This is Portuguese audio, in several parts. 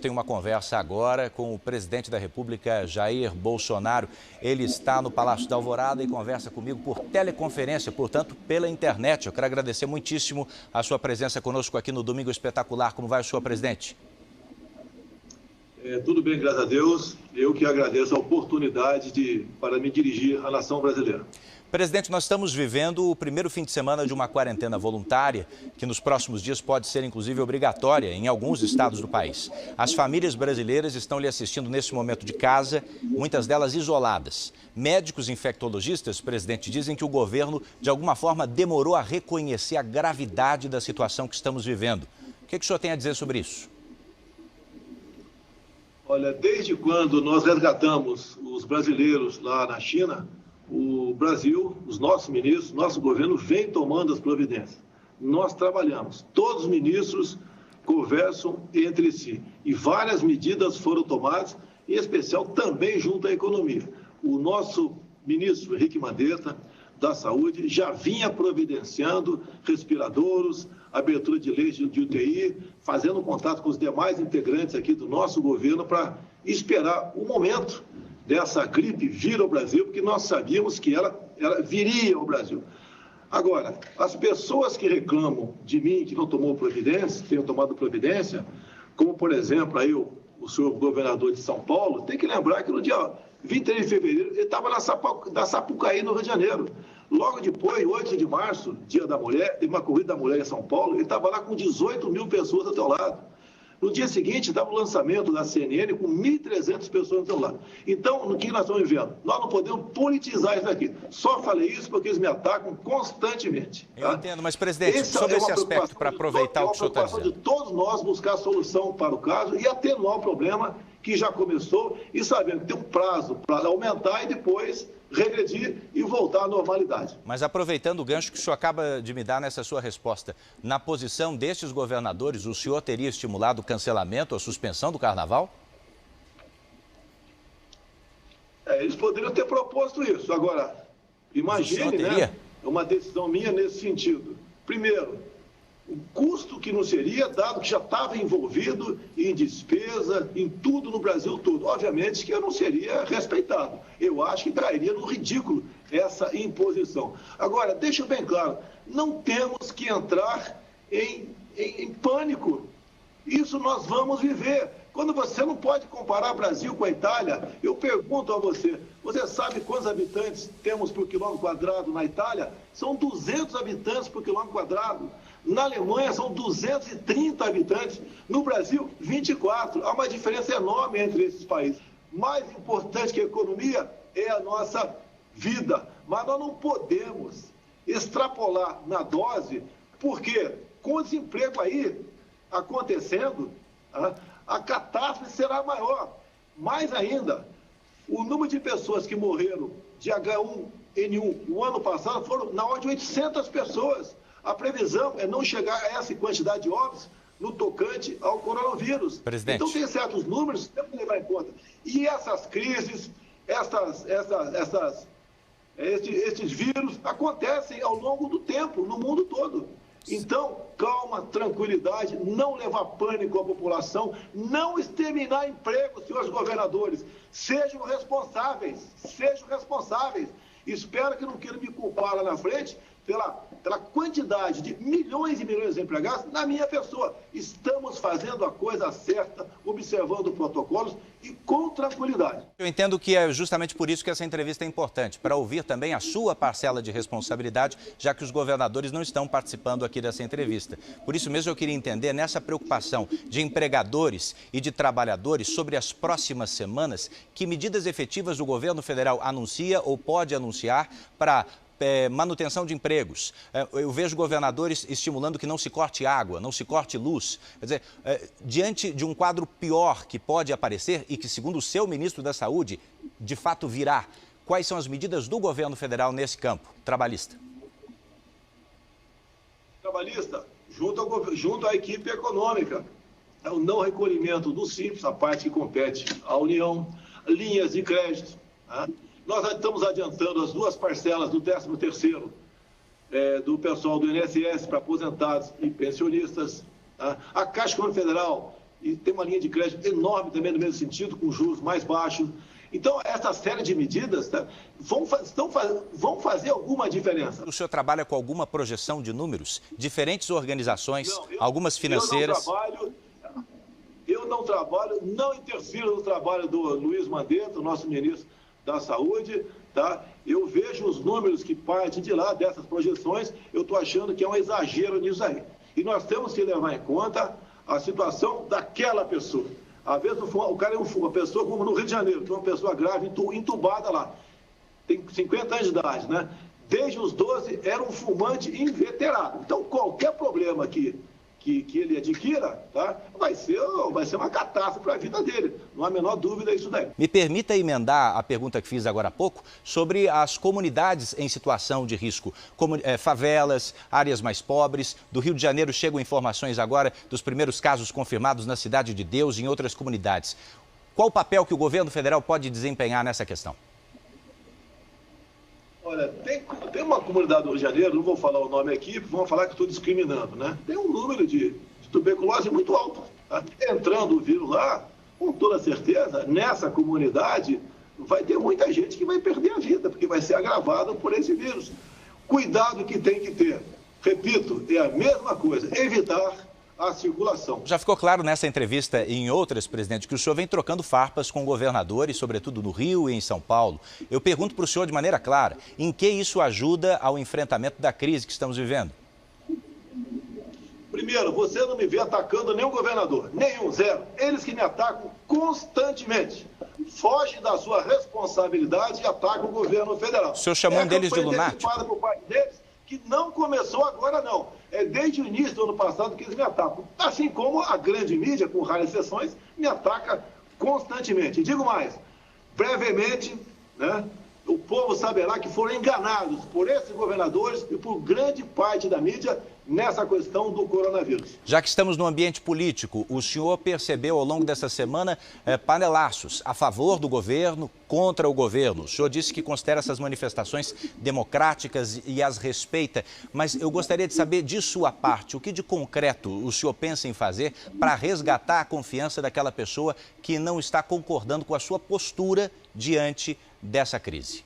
Tem uma conversa agora com o presidente da República, Jair Bolsonaro. Ele está no Palácio da Alvorada e conversa comigo por teleconferência, portanto, pela internet. Eu quero agradecer muitíssimo a sua presença conosco aqui no Domingo Espetacular. Como vai o senhor, presidente? Tudo bem, graças a Deus. Eu que agradeço a oportunidade para me dirigir à nação brasileira. Presidente, nós estamos vivendo o primeiro fim de semana de uma quarentena voluntária, que nos próximos dias pode ser inclusive obrigatória em alguns estados do país. As famílias brasileiras estão lhe assistindo nesse momento de casa, muitas delas isoladas. Médicos infectologistas, presidente, dizem que o governo, de alguma forma, demorou a reconhecer a gravidade da situação que estamos vivendo. O que o senhor tem a dizer sobre isso? Olha, desde quando nós resgatamos os brasileiros lá na China, o Brasil, os nossos ministros, nosso governo vem tomando as providências. Nós trabalhamos, todos os ministros conversam entre si e várias medidas foram tomadas, em especial também junto à economia. O nosso ministro Henrique Mandetta, da Saúde, já vinha providenciando respiradores, abertura de leitos de UTI, fazendo contato com os demais integrantes aqui do nosso governo para esperar o momento dessa gripe vir ao Brasil, porque nós sabíamos que ela viria ao Brasil. Agora, as pessoas que reclamam de mim, que não tomou providência, tenham tomado providência, como, por exemplo, aí o senhor governador de São Paulo, tem que lembrar que no dia 23 de fevereiro ele estava na Sapucaí, no Rio de Janeiro. Logo depois, 8 de março, dia da mulher, teve uma corrida da mulher em São Paulo, ele estava lá com 18 mil pessoas ao teu lado. No dia seguinte, dava o lançamento da CNN com 1.300 pessoas do seu lado. Então, no que nós estamos vivendo? Nós não podemos politizar isso aqui. Só falei isso porque eles me atacam constantemente. Tá? Eu entendo, mas, presidente, sobre esse aspecto, para aproveitar o que o senhor está dizendo. É uma preocupação de todos nós buscar solução para o caso e atenuar o problema que já começou e sabendo que tem um prazo para aumentar e depois regredir e voltar à normalidade. Mas aproveitando o gancho que o senhor acaba de me dar nessa sua resposta, na posição destes governadores, o senhor teria estimulado o cancelamento, a suspensão do carnaval? Eles poderiam ter proposto isso. Agora, imagine, né? É uma decisão minha nesse sentido. Primeiro, o custo que não seria, dado que já estava envolvido em despesa, em tudo no Brasil todo. Obviamente que eu não seria respeitado. Eu acho que cairia no ridículo essa imposição. Agora, deixa bem claro, não temos que entrar em pânico. Isso nós vamos viver. Quando você não pode comparar Brasil com a Itália, eu pergunto a você, você sabe quantos habitantes temos por quilômetro quadrado na Itália? São 200 habitantes por quilômetro quadrado. Na Alemanha são 230 habitantes, no Brasil 24. Há uma diferença enorme entre esses países. Mais importante que a economia é a nossa vida. Mas nós não podemos extrapolar na dose, porque com o desemprego aí acontecendo, a catástrofe será maior. Mais ainda, o número de pessoas que morreram de H1N1 no ano passado foram na ordem de 800 pessoas. A previsão é não chegar a essa quantidade de óbitos no tocante ao coronavírus. Presidente. Então, tem certos números que temos que levar em conta. E essas crises, esses vírus acontecem ao longo do tempo, no mundo todo. Então, calma, tranquilidade, não levar pânico à população, não exterminar empregos, senhores governadores. Sejam responsáveis, sejam responsáveis. Espero que não queiram me culpar lá na frente pela quantidade de milhões e milhões de empregados na minha pessoa. Estamos fazendo a coisa certa, observando protocolos e com tranquilidade. Eu entendo que é justamente por isso que essa entrevista é importante, para ouvir também a sua parcela de responsabilidade, já que os governadores não estão participando aqui dessa entrevista. Por isso mesmo eu queria entender, nessa preocupação de empregadores e de trabalhadores sobre as próximas semanas, que medidas efetivas o governo federal anuncia ou pode anunciar para manutenção de empregos. Eu vejo governadores estimulando que não se corte água, não se corte luz. Quer dizer, diante de um quadro pior que pode aparecer e que, segundo o seu ministro da Saúde, de fato virá, quais são as medidas do governo federal nesse campo trabalhista? Trabalhista, junto à equipe econômica. É o não recolhimento do Simples, a parte que compete à União, linhas de crédito. Nós estamos adiantando as 2 parcelas do 13º do pessoal do INSS para aposentados e pensionistas. A Caixa Econômica Federal e tem uma linha de crédito enorme também no mesmo sentido, com juros mais baixos. Então, essa série de medidas vão fazer alguma diferença. O senhor trabalha com alguma projeção de números? Diferentes organizações, algumas financeiras? Eu não trabalho, não interfiro no trabalho do Luiz Mandetta, o nosso ministro da Saúde, tá? Eu vejo os números que partem de lá, dessas projeções, eu estou achando que é um exagero nisso aí. E nós temos que levar em conta a situação daquela pessoa. Às vezes o cara é uma pessoa como no Rio de Janeiro, que é uma pessoa grave, entubada lá. Tem 50 anos de idade, né? Desde os 12 era um fumante inveterado. Então, qualquer problema que ele adquira, tá? vai ser uma catástrofe para a vida dele. Não há a menor dúvida isso daí. Me permita emendar a pergunta que fiz agora há pouco sobre as comunidades em situação de risco. Favelas, áreas mais pobres. Do Rio de Janeiro chegam informações agora dos primeiros casos confirmados na Cidade de Deus e em outras comunidades. Qual o papel que o governo federal pode desempenhar nessa questão? Olha, tem uma comunidade do Rio de Janeiro, não vou falar o nome aqui, vão falar que estou discriminando, né? Tem um número de tuberculose muito alto. Tá? Entrando o vírus lá, com toda certeza, nessa comunidade, vai ter muita gente que vai perder a vida, porque vai ser agravada por esse vírus. Cuidado que tem que ter. Repito, é a mesma coisa, evitar a circulação. Já ficou claro nessa entrevista e em outras, presidente, que o senhor vem trocando farpas com governadores, sobretudo no Rio e em São Paulo. Eu pergunto para o senhor de maneira clara, em que isso ajuda ao enfrentamento da crise que estamos vivendo? Primeiro, você não me vê atacando nenhum governador, nenhum, zero. Eles que me atacam constantemente. Fogem da sua responsabilidade e atacam o governo federal. O senhor chamou um deles de lunático? Por parte deles, que não começou agora, não. É desde o início do ano passado que eles me atacam. Assim como a grande mídia, com raras exceções, me ataca constantemente. E digo mais, brevemente, né, o povo saberá que foram enganados por esses governadores e por grande parte da mídia nessa questão do coronavírus. Já que estamos no ambiente político, o senhor percebeu ao longo dessa semana panelaços a favor do governo, contra o governo. O senhor disse que considera essas manifestações democráticas e as respeita, mas eu gostaria de saber de sua parte, o que de concreto o senhor pensa em fazer para resgatar a confiança daquela pessoa que não está concordando com a sua postura diante dessa crise?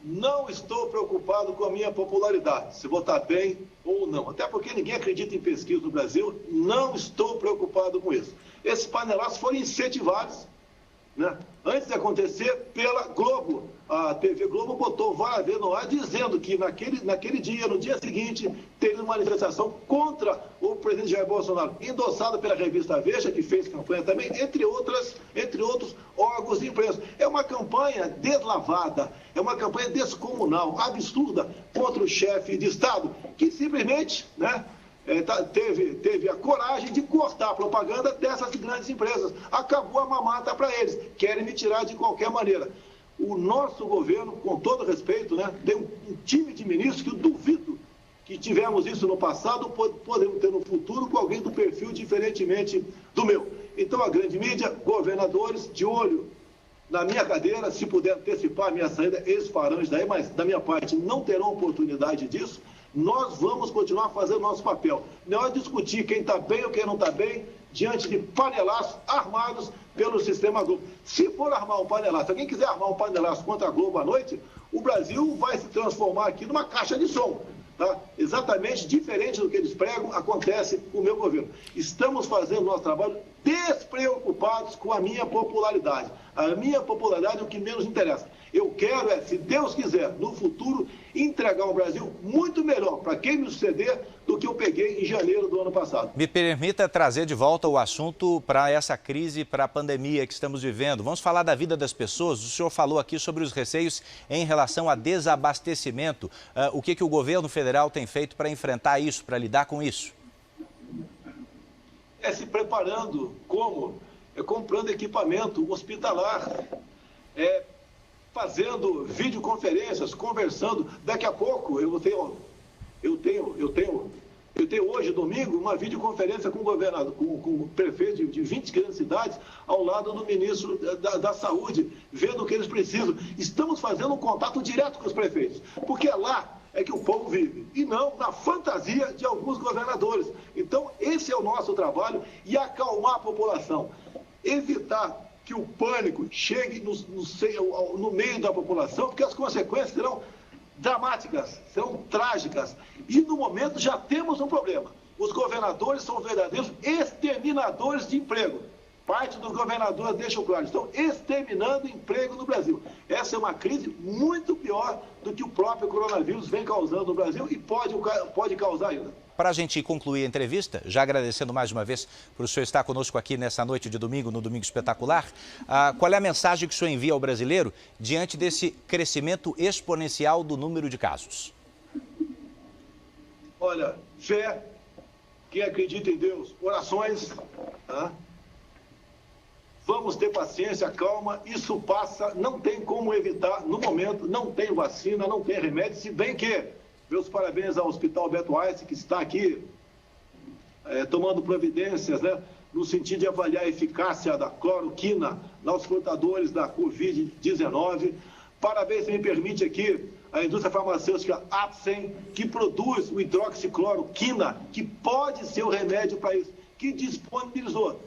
Não estou preocupado com a minha popularidade, se vou estar bem ou não. Até porque ninguém acredita em pesquisa no Brasil, não estou preocupado com isso. Esses panelaços foram incentivados, né, antes de acontecer pela Globo. A TV Globo botou várias vezes no ar dizendo que naquele dia, no dia seguinte, teria uma manifestação contra o presidente Jair Bolsonaro, endossada pela revista Veja, que fez campanha também, entre outros órgãos de imprensa. É uma campanha deslavada, é uma campanha descomunal, absurda, contra o chefe de Estado, que simplesmente, né, teve a coragem de cortar a propaganda dessas grandes empresas. Acabou a mamata para eles, querem me tirar de qualquer maneira. O nosso governo, com todo respeito, né, tem um time de ministros que eu duvido que tivemos isso no passado, podemos ter no futuro com alguém do perfil diferentemente do meu. Então, a grande mídia, governadores, de olho na minha cadeira, se puder antecipar a minha saída, eles farão isso daí, mas da minha parte não terão oportunidade disso. Nós vamos continuar fazendo nosso papel. Não é discutir quem está bem ou quem não está bem diante de panelaços armados pelo sistema Globo. Se for armar um panelaço, se alguém quiser armar um panelaço contra a Globo à noite, o Brasil vai se transformar aqui numa caixa de som. Tá? Exatamente diferente do que eles pregam, acontece com o meu governo. Estamos fazendo nosso trabalho despreocupados com a minha popularidade. A minha popularidade é o que menos interessa. Eu quero, se Deus quiser, no futuro, entregar um Brasil muito melhor para quem me suceder do que eu peguei em janeiro do ano passado. Me permita trazer de volta o assunto para essa crise, para a pandemia que estamos vivendo. Vamos falar da vida das pessoas. O senhor falou aqui sobre os receios em relação a desabastecimento. O que o governo federal tem feito para enfrentar isso, para lidar com isso? É se preparando, como? Comprando equipamento hospitalar, fazendo videoconferências, conversando. Daqui a pouco eu tenho hoje, domingo, uma videoconferência com o governador, com o prefeito de 20 grandes cidades, ao lado do ministro da Saúde, vendo o que eles precisam. Estamos fazendo um contato direto com os prefeitos, porque lá é que o povo vive, e não na fantasia de alguns governadores. Então, esse é o nosso trabalho, e acalmar a população. Evitar que o pânico chegue no meio da população, porque as consequências serão dramáticas, serão trágicas. E, no momento, já temos um problema. Os governadores são verdadeiros exterminadores de emprego. Parte dos governadores deixam claro, estão exterminando emprego no Brasil. Essa é uma crise muito pior do que o próprio coronavírus vem causando no Brasil e pode causar ainda. Para a gente concluir a entrevista, já agradecendo mais uma vez por o senhor estar conosco aqui nessa noite de domingo, no Domingo Espetacular, qual é a mensagem que o senhor envia ao brasileiro diante desse crescimento exponencial do número de casos? Olha, fé, quem acredita em Deus, orações, tá? Vamos ter paciência, calma, isso passa, não tem como evitar, no momento, não tem vacina, não tem remédio, se bem que, meus parabéns ao Hospital Beto Einstein, que está aqui tomando providências, né, no sentido de avaliar a eficácia da cloroquina nos portadores da Covid-19. Parabéns, se me permite aqui, a indústria farmacêutica Apsen, que produz o hidroxicloroquina, que pode ser o remédio para isso, que disponibilizou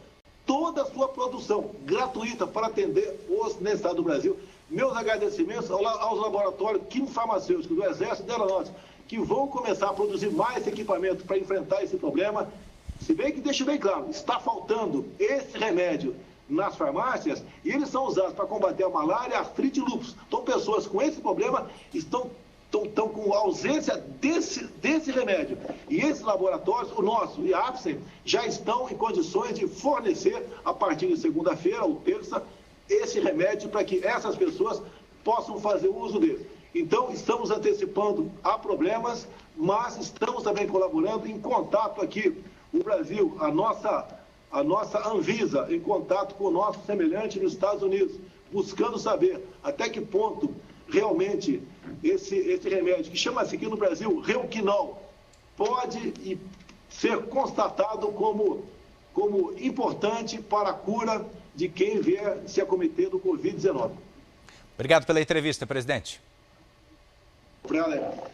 toda a sua produção gratuita para atender os necessitados do Brasil. Meus agradecimentos aos laboratórios químico-farmacêuticos do Exército e da Aeronáutica, que vão começar a produzir mais equipamento para enfrentar esse problema. Se bem que, deixe bem claro, está faltando esse remédio nas farmácias e eles são usados para combater a malária, a artrite e lúpus. Então, pessoas com esse problema estão com ausência desse remédio. E esses laboratórios, o nosso e a Apsen, já estão em condições de fornecer, a partir de segunda-feira ou terça, esse remédio para que essas pessoas possam fazer uso dele. Então, estamos antecipando a problemas, mas estamos também colaborando em contato aqui, o Brasil, a nossa Anvisa, em contato com o nosso semelhante nos Estados Unidos, buscando saber até que ponto realmente esse remédio, que chama-se aqui no Brasil Reuquinol, pode ser constatado como importante para a cura de quem vier se acometer do Covid-19. Obrigado pela entrevista, presidente. Obrigado.